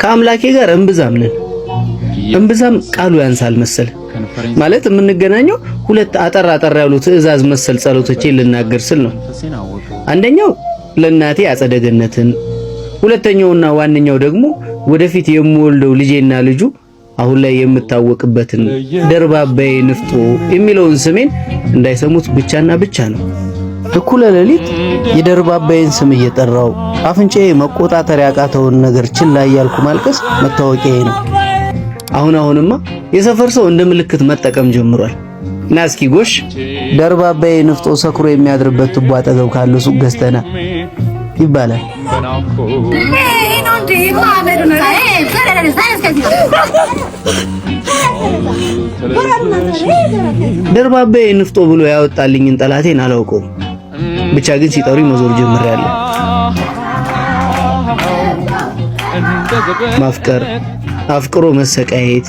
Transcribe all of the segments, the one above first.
ከአምላኬ ጋር እምብዛም ቃሉ ያንሳል መሰል ማለት የምንገናኘው ሁለት አጠር ያሉ ትዕዛዝ መሰል ጸሎቶቼን ልናገር ስል ነው። አንደኛው ለእናቴ አጸደ ገነትን፣ ሁለተኛውና ዋነኛው ደግሞ ወደፊት የምወልደው ልጄና ልጁ አሁን ላይ የምታወቅበትን ደርባባዬ ንፍጦ የሚለውን ስሜን እንዳይሰሙት ብቻና ብቻ ነው። እኩለ ሌሊት የደርባባዬን ስም እየጠራው አፍንጫዬ መቆጣጠር ያቃተውን ነገር ችላ እያልኩ ማልቀስ መታወቂያዬ ነው። አሁንማ የሰፈር ሰው እንደ ምልክት መጠቀም ጀምሯል። እና እስኪ ጎሽ ደርባባዬ ንፍጦ ሰክሮ የሚያድርበት ቱቦ አጠገብ ካለው ሱቅ ገዝተና ይባላል። ደርባባዬ ንፍጦ ብሎ ያወጣልኝን ጠላቴን አላውቀውም። ብቻ ግን ሲጠሩኝ መዞር ጀምሬያለሁ። ማፍቀር፣ አፍቅሮ መሰቃየት፣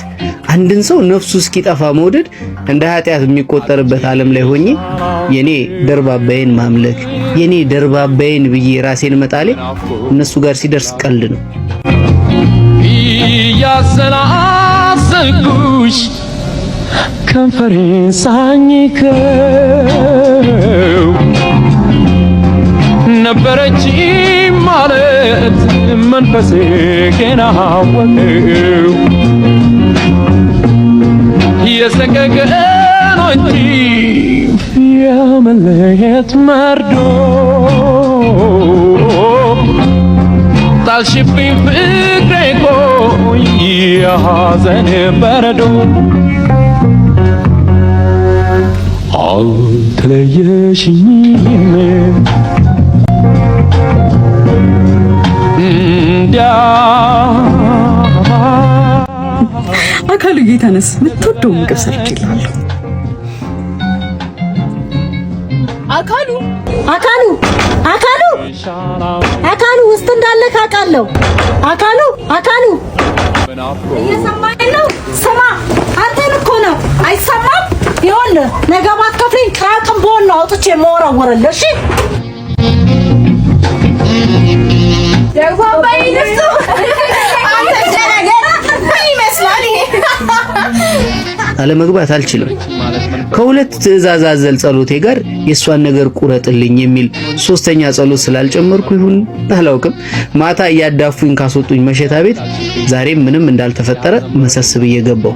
አንድን ሰው ነፍሱ እስኪጠፋ መውደድ እንደ ኃጢአት የሚቆጠርበት ዓለም ላይ ሆኜ የኔ ደርባባዬን ማምለክ የኔ ደርባባዬን ብዬ ራሴን መጣሌ እነሱ ጋር ሲደርስ ቀልድ ነው። ያሰላሰልኩሽ ከንፈሬን ሳኝከው ነበረች ማለት መንፈሴ ገና አወቀው የሰቀቀኖች የመለየት መርዶ ጣልሽብኝ ፍቅሬ ቆይ የሐዘን በረዶ አልተለየሽኝም አካሉ ጌታነስ ምትወደው ምግብ ሰርቼልሃለሁ። አካሉ ውስጥ እንዳለ ካቃለው አካሉ እየሰማኝ ነው። ስማ አንተን እኮ ነው አይሰማም። ይኸውልህ ነገ ባትከፍለኝ ቅራቅም በሆነ አውጥቼ የምወረውርልህ እሺ። ደርባባዬ ንፍጦ አንተ ጀነገራ ምን ይመስላል ይሄ? አለመግባት አልችልም። ከሁለት ትዕዛዝ አዘል ጸሎቴ ጋር የሷን ነገር ቁረጥልኝ የሚል ሶስተኛ ጸሎት ስላልጨመርኩ ይሁን አላውቅም፣ ማታ እያዳፉኝ ካስወጡኝ መሸታ ቤት ዛሬም ምንም እንዳልተፈጠረ መሰስብ እየገባው።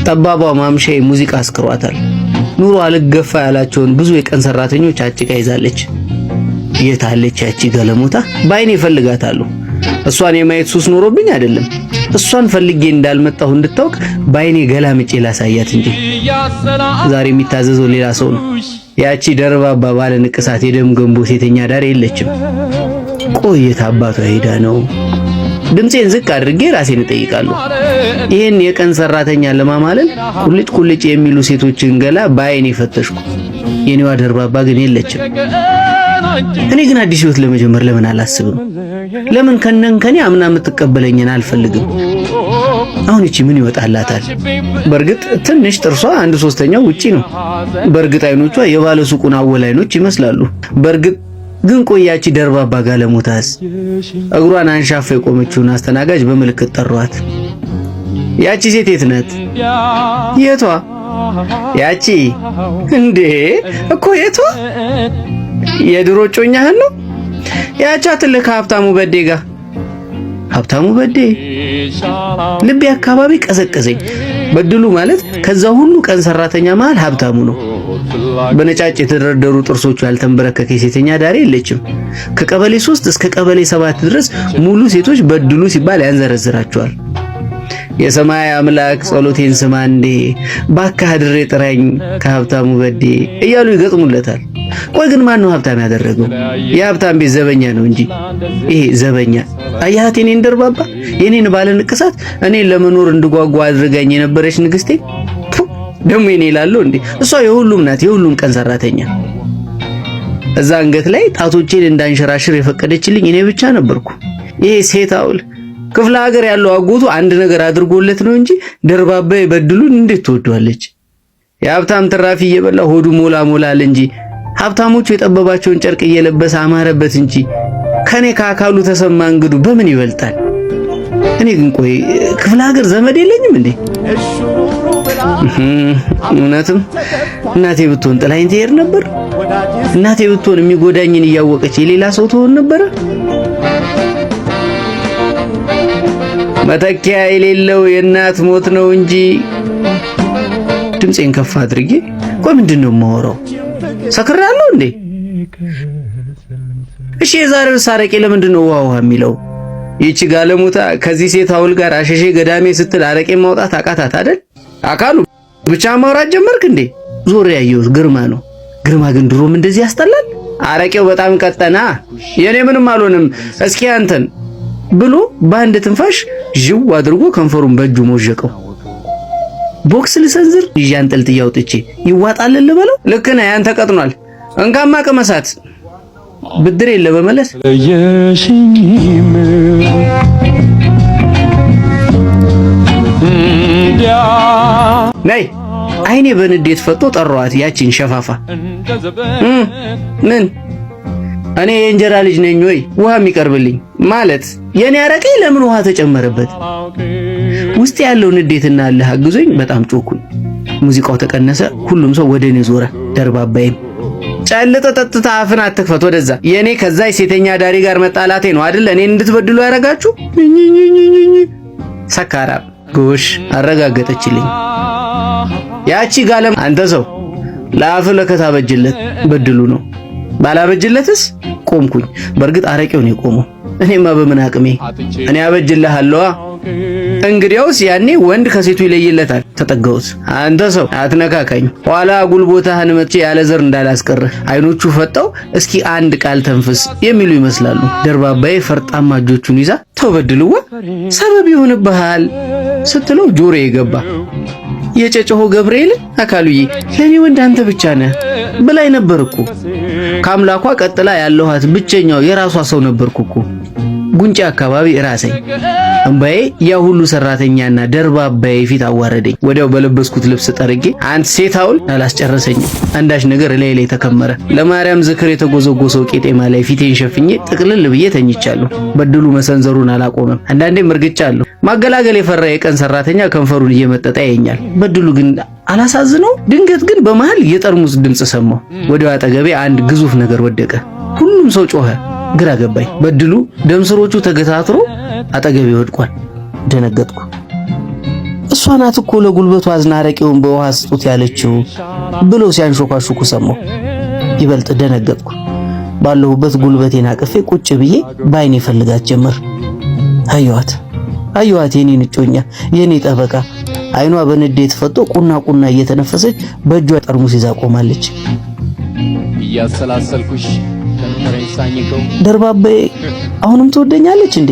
ጠባቧ ማምሻዬ ሙዚቃ አስክሯታል። ኑሮ አልገፋ ያላቸውን ብዙ የቀን ሰራተኞች አጭቃ ይዛለች። የታለች ያቺ ገለሞታ? ባይኔ እፈልጋታለሁ። እሷን የማየት ሱስ ኖሮብኝ አይደለም፣ እሷን ፈልጌ እንዳልመጣሁ እንድታውቅ ባይኔ ገላምጬ ላሳያት እንጂ። ዛሬ የሚታዘዘው ሌላ ሰው ነው። ያቺ ደርባባ ባለ ንቅሳት የደም ገንቦ ሴተኛ ዳር የለችም። ቆየት አባቷ ሄዳ ነው። ድምጼን ዝቅ አድርጌ ራሴን እጠይቃለሁ። ይሄን የቀን ሰራተኛ ለማማለል ቁልጭ የሚሉ ሴቶችን ገላ ባይኔ ፈተሽኩ። የኔዋ ደርባባ ግን የለችም። እኔ ግን አዲስ ህይወት ለመጀመር ለምን አላስብም? ለምን ከኔ አምና የምትቀበለኝን አልፈልግም? አሁን እቺ ምን ይወጣላታል? በርግጥ ትንሽ ጥርሷ 1/3ኛው ውጪ ነው። በርግጥ አይኖቿ የባለ ሱቁን አወል አይኖች ይመስላሉ። በርግጥ ግን ቆያቺ ደርባባ ጋለሞታስ እግሯን አንሻፋ የቆመችውን አስተናጋጅ በምልክት ጠሯት። ያቺ ሴት የት ናት? የቷ? ያቺ እንዴ እኮ የቷ? የድሮ ጮኛህን ነው? ያቻትልህ ከሀብታሙ በዴ ጋር። ሀብታሙ በዴ ልቤ አካባቢ ቀዘቀዘኝ። በድሉ ማለት ከዛ ሁሉ ቀን ሰራተኛ መሃል ሀብታሙ ነው። በነጫጭ የተደረደሩ ጥርሶቹ ያልተንበረከከ ሴተኛ ዳሪ የለችም። ከቀበሌ 3 እስከ ቀበሌ 7 ድረስ ሙሉ ሴቶች በድሉ ሲባል ያንዘረዝራቸዋል። የሰማይ አምላክ ጸሎቴን ስማ እንዴ ባካህ ድሬ ጥራኝ ከሀብታሙ በዴ እያሉ ይገጥሙለታል። ቆይ ግን ማን ነው ሀብታም ያደረገው? የሀብታም ቤት ዘበኛ ነው እንጂ ይሄ ዘበኛ አያት የኔን ደርባባ የኔን ባለ ንቅሳት እኔን ለመኖር እንድጓጓ አድርጋኝ የነበረች ንግስቴ ደሞ የኔ ይላለው እንዴ? እሷ የሁሉም ናት፣ የሁሉም ቀን ሰራተኛ። እዛ አንገት ላይ ጣቶቼን እንዳንሸራሽር የፈቀደችልኝ እኔ ብቻ ነበርኩ። ይሄ ሴት አውል ክፍለ ሀገር ያለው አጎቱ አንድ ነገር አድርጎለት ነው እንጂ ደርባባ ይበድሉን እንዴት ትወዷለች? የሀብታም ትራፊ እየበላ ሆዱ ሞላል እንጂ ሀብታሞቹ የጠበባቸውን ጨርቅ እየለበሰ አማረበት እንጂ ከኔ ከአካሉ ተሰማ እንግዱ በምን ይበልጣል? እኔ ግን ቆይ ክፍለ ሀገር ዘመድ የለኝም እንዴ? እውነትም እናቴ ብትሆን ጥላኝ ትሄድ ነበር? እናቴ ብትሆን የሚጎዳኝን እያወቀች የሌላ ሰው ትሆን ነበር? መተኪያ የሌለው የእናት ሞት ነው እንጂ። ድምጼን ከፍ አድርጌ ቆይ ምንድነው የማወራው? ሰክራለሁ እንዴ? እሺ የዛሬው ሳረቄ ለምንድነው ውሃ የሚለው? ይቺ ጋለሞታ ከዚህ ሴት አውል ጋር አሸሼ ገዳሜ ስትል አረቄ ማውጣት አቃታት አይደል? አካሉ ብቻ ማውራት ጀመርክ እንዴ? ዞር ያየሁት ግርማ ነው። ግርማ ግን ድሮም እንደዚህ ያስጠላል። አረቄው በጣም ቀጠና። የኔ ምንም አልሆንም። እስኪ አንተን ብሎ በአንድ ትንፋሽ ጅው አድርጎ ከንፈሩን በእጁ ሞዠቀው። ቦክስ ልሰንዝር ይዣንጥልጥ ያውጥቼ ይዋጣል ልበለው? ልክ ነህ፣ ያንተ ቀጥኗል። እንካማ ቅመሳት ብድር የለ በመለስ ነይ አይኔ በንዴት ፈጦ ጠሯት ያቺን ሸፋፋ። ምን እኔ የእንጀራ ልጅ ነኝ ወይ ውሃ የሚቀርብልኝ? ማለት የኔ አረቄ ለምን ውሃ ተጨመረበት? ውስጥ ያለው ንዴትና አለህ አግዞኝ በጣም ጮኩኝ። ሙዚቃው ተቀነሰ። ሁሉም ሰው ወደ እኔ ዞረ። ደርባባይም ጨልጠ ጠጥታ አፍን አትክፈት ወደዛ። የኔ ከዛ የሴተኛ ዳሪ ጋር መጣላቴ ነው አይደል እኔን እንድትበድሉ ያረጋችሁ? ሰካራ ጎሽ አረጋገጠችልኝ ያቺ ጋለም። አንተ ሰው ለአፍ ለከታ በጅለት በድሉ ነው። ባላበጅለትስ ቆምኩኝ። በእርግጥ አረቄው ነው የቆመው። እኔማ በምን አቅሜ እኔ አበጅልሃለሁ። እንግዲያውስ ያኔ ወንድ ከሴቱ ይለይለታል። ተጠጋሁት። አንተ ሰው አትነካካኝ፣ ኋላ ጉልቦታህን መጥቼ ያለ ዘር እንዳላስቀርህ። አይኖቹ ፈጣው እስኪ አንድ ቃል ተንፍስ የሚሉ ይመስላሉ። ደርባባዬ ፈርጣማ እጆቹን ይዛ ተበድልዋ ሰበብ ይሆንብሃል ስትለው ጆሮዬ ገባ። የጨጨሆ ገብርኤል አካሉዬ ለኔ ወንድ አንተ ብቻ ነህ ብላይ ነበርኩ። ከአምላኳ ቀጥላ ያለኋት ብቸኛው የራሷ ሰው ነበርኩ እኮ። ጉንጫ አካባቢ ራሰኝ። እንባዬ ያ ሁሉ ሰራተኛና ደርባባዬ ፊት አዋረደኝ። ወዲያው በለበስኩት ልብስ ጠርጌ አንተ ሴት አውል አላስጨረሰኝም። አንዳች ነገር ላይ ተከመረ። ለማርያም ዝክር የተጎዘጎሰው ቄጤማ ላይ ፊቴን ሸፍኜ ጥቅልል ብዬ ተኝቻለሁ። በድሉ መሰንዘሩን አላቆመም። አንዳንዴም እርግጫለሁ። ማገላገል የፈራ የቀን ሰራተኛ ከንፈሩን እየመጠጠ ያየኛል። በድሉ ግን አላሳዝነው። ድንገት ግን በመሃል የጠርሙስ ድምጽ ሰማሁ። ወዲያው አጠገቤ አንድ ግዙፍ ነገር ወደቀ። ሁሉም ሰው ጮኸ። ግራ ገባኝ። በድሉ ደም ስሮቹ ተገታትሮ አጠገቤ ወድቋል። ደነገጥኩ። እሷ ናት እኮ ለጉልበቱ አዝና አረቄውን በውሃ ስጡት ያለችው ብሎ ሲያንሾካሹኩ ሰማሁ። ይበልጥ ደነገጥኩ። ባለሁበት ጉልበቴን አቅፌ ቁጭ ብዬ ባይኔ ፈልጋት ጀመር። አየኋት የኔን እጮኛ፣ የኔ ጠበቃ። አይኗ በንዴት ፈጦ ቁና ቁና እየተነፈሰች በእጇ ጠርሙስ ይዛ ቆማለች። እያሰላሰልኩሽ ከንፈሬን ሳኝከው ደርባባዬ አሁንም ትወደኛለች እንዴ?